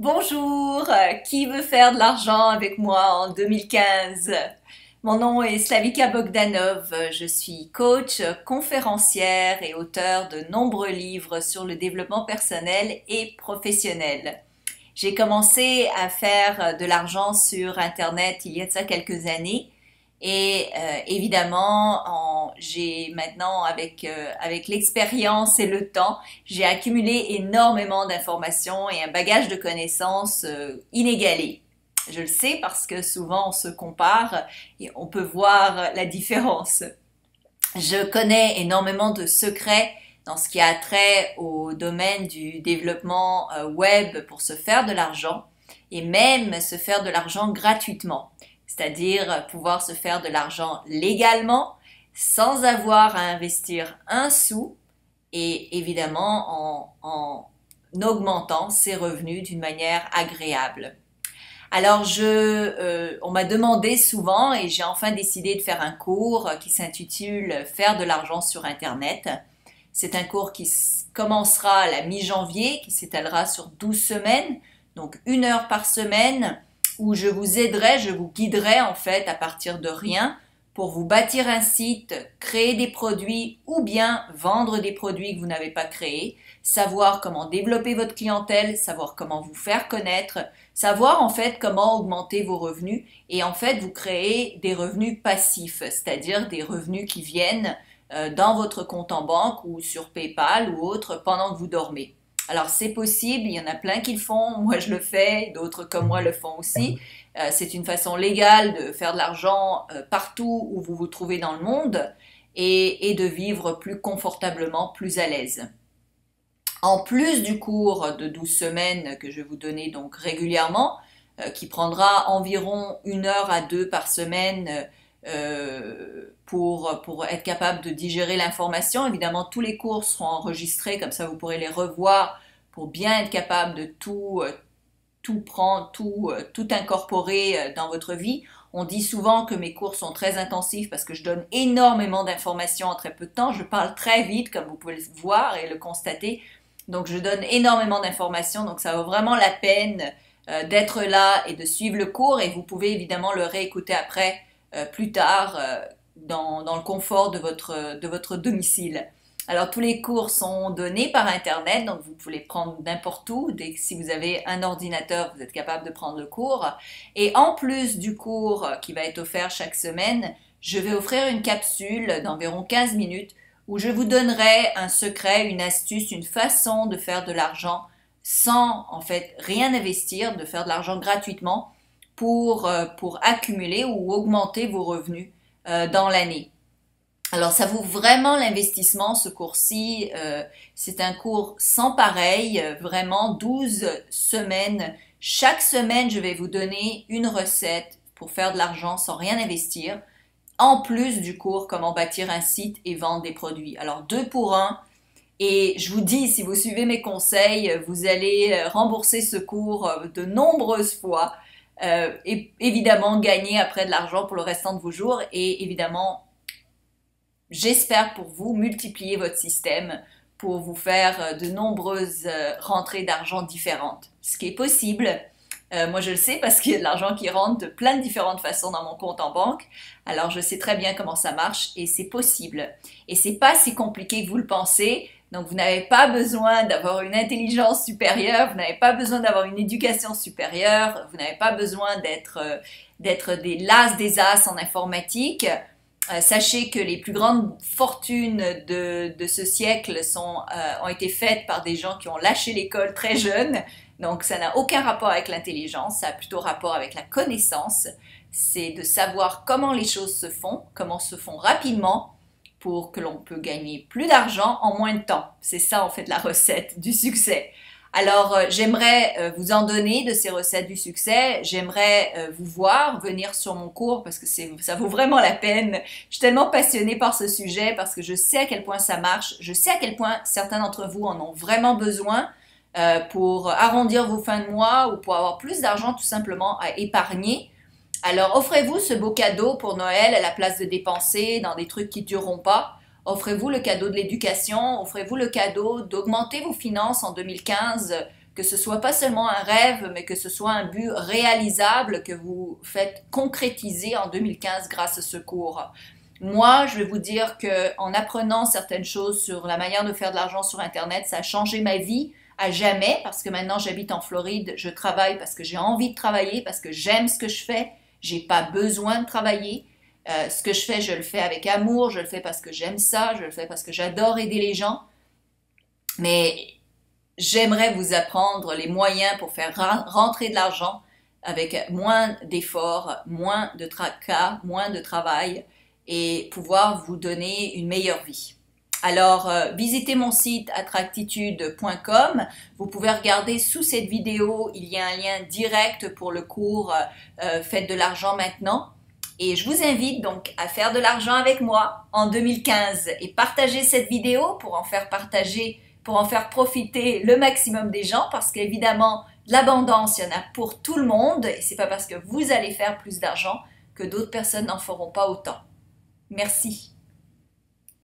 Bonjour, qui veut faire de l'argent avec moi en 2015? Mon nom est Slavika Bogdanov, je suis coach, conférencière et auteure de nombreux livres sur le développement personnel et professionnel. J'ai commencé à faire de l'argent sur Internet il y a de ça quelques années et évidemment, j'ai maintenant avec l'expérience et le temps, j'ai accumulé énormément d'informations et un bagage de connaissances inégalé. Je le sais parce que souvent on se compare et on peut voir la différence. Je connais énormément de secrets dans ce qui a trait au domaine du développement web pour se faire de l'argent et même se faire de l'argent gratuitement, c'est-à-dire pouvoir se faire de l'argent légalement sans avoir à investir un sou et évidemment en augmentant ses revenus d'une manière agréable. Alors on m'a demandé souvent et j'ai enfin décidé de faire un cours qui s'intitule Faire de l'argent sur Internet. C'est un cours qui commencera à la mi-janvier, qui s'étalera sur 12 semaines, donc 1 heure par semaine, où je vous aiderai, je vous guiderai en fait à partir de rien pour vous bâtir un site, créer des produits ou bien vendre des produits que vous n'avez pas créés, savoir comment développer votre clientèle, savoir comment vous faire connaître, savoir en fait comment augmenter vos revenus et en fait vous créer des revenus passifs, c'est-à-dire des revenus qui viennent dans votre compte en banque ou sur PayPal ou autre pendant que vous dormez. Alors c'est possible, il y en a plein qui le font, moi je le fais, d'autres comme moi le font aussi. C'est une façon légale de faire de l'argent partout où vous vous trouvez dans le monde et de vivre plus confortablement, plus à l'aise. En plus du cours de 12 semaines que je vais vous donner donc régulièrement, qui prendra environ 1 heure à 2 par semaine pour être capable de digérer l'information. Évidemment, tous les cours seront enregistrés, comme ça vous pourrez les revoir pour bien être capable de tout prendre, tout incorporer dans votre vie. On dit souvent que mes cours sont très intensifs parce que je donne énormément d'informations en très peu de temps. Je parle très vite, comme vous pouvez le voir et le constater. Donc, je donne énormément d'informations. Donc, ça vaut vraiment la peine d'être là et de suivre le cours. Et vous pouvez évidemment le réécouter après, plus tard, dans le confort de votre domicile. Alors, tous les cours sont donnés par Internet, donc vous pouvez les prendre n'importe où. Si vous avez un ordinateur, vous êtes capable de prendre le cours. Et en plus du cours qui va être offert chaque semaine, je vais offrir une capsule d'environ 15 minutes où je vous donnerai un secret, une astuce, une façon de faire de l'argent sans en fait rien investir, de faire de l'argent gratuitement pour accumuler ou augmenter vos revenus dans l'année. Alors, ça vaut vraiment l'investissement, ce cours-ci. C'est un cours sans pareil, vraiment 12 semaines. Chaque semaine, je vais vous donner une recette pour faire de l'argent sans rien investir, en plus du cours Comment bâtir un site et vendre des produits. Alors, 2 pour 1. Et je vous dis, si vous suivez mes conseils, vous allez rembourser ce cours de nombreuses fois et évidemment gagner après de l'argent pour le restant de vos jours et évidemment j'espère pour vous multiplier votre système pour vous faire de nombreuses rentrées d'argent différentes. Ce qui est possible, moi je le sais parce qu'il y a de l'argent qui rentre de plein de différentes façons dans mon compte en banque. Alors je sais très bien comment ça marche et c'est possible. Et c'est pas si compliqué que vous le pensez. Donc vous n'avez pas besoin d'avoir une intelligence supérieure, vous n'avez pas besoin d'avoir une éducation supérieure, vous n'avez pas besoin d'être des as en informatique. Sachez que les plus grandes fortunes de ce siècle ont été faites par des gens qui ont lâché l'école très jeunes. Donc ça n'a aucun rapport avec l'intelligence, ça a plutôt rapport avec la connaissance. C'est de savoir comment les choses se font, comment se font rapidement pour que l'on peut gagner plus d'argent en moins de temps. C'est ça en fait la recette du succès. Alors, j'aimerais vous en donner de ces recettes du succès. J'aimerais vous voir venir sur mon cours parce que ça vaut vraiment la peine. Je suis tellement passionnée par ce sujet parce que je sais à quel point ça marche. Je sais à quel point certains d'entre vous en ont vraiment besoin pour arrondir vos fins de mois ou pour avoir plus d'argent tout simplement à épargner. Alors, offrez-vous ce beau cadeau pour Noël à la place de dépenser dans des trucs qui ne dureront pas. Offrez-vous le cadeau de l'éducation, offrez-vous le cadeau d'augmenter vos finances en 2015, que ce soit pas seulement un rêve, mais que ce soit un but réalisable que vous faites concrétiser en 2015 grâce à ce cours. Moi, je vais vous dire qu'en apprenant certaines choses sur la manière de faire de l'argent sur Internet, ça a changé ma vie à jamais parce que maintenant j'habite en Floride, je travaille parce que j'ai envie de travailler, parce que j'aime ce que je fais, j'ai pas besoin de travailler. Ce que je fais, je le fais avec amour, je le fais parce que j'aime ça, je le fais parce que j'adore aider les gens. Mais j'aimerais vous apprendre les moyens pour faire rentrer de l'argent avec moins d'efforts, moins de tracas, moins de travail et pouvoir vous donner une meilleure vie. Alors, visitez mon site attractitude.com. Vous pouvez regarder sous cette vidéo, il y a un lien direct pour le cours Faites de l'argent maintenant. Et je vous invite donc à faire de l'argent avec moi en 2015 et partager cette vidéo pour en faire profiter le maximum des gens parce qu'évidemment, l'abondance, il y en a pour tout le monde et c'est pas parce que vous allez faire plus d'argent que d'autres personnes n'en feront pas autant. Merci.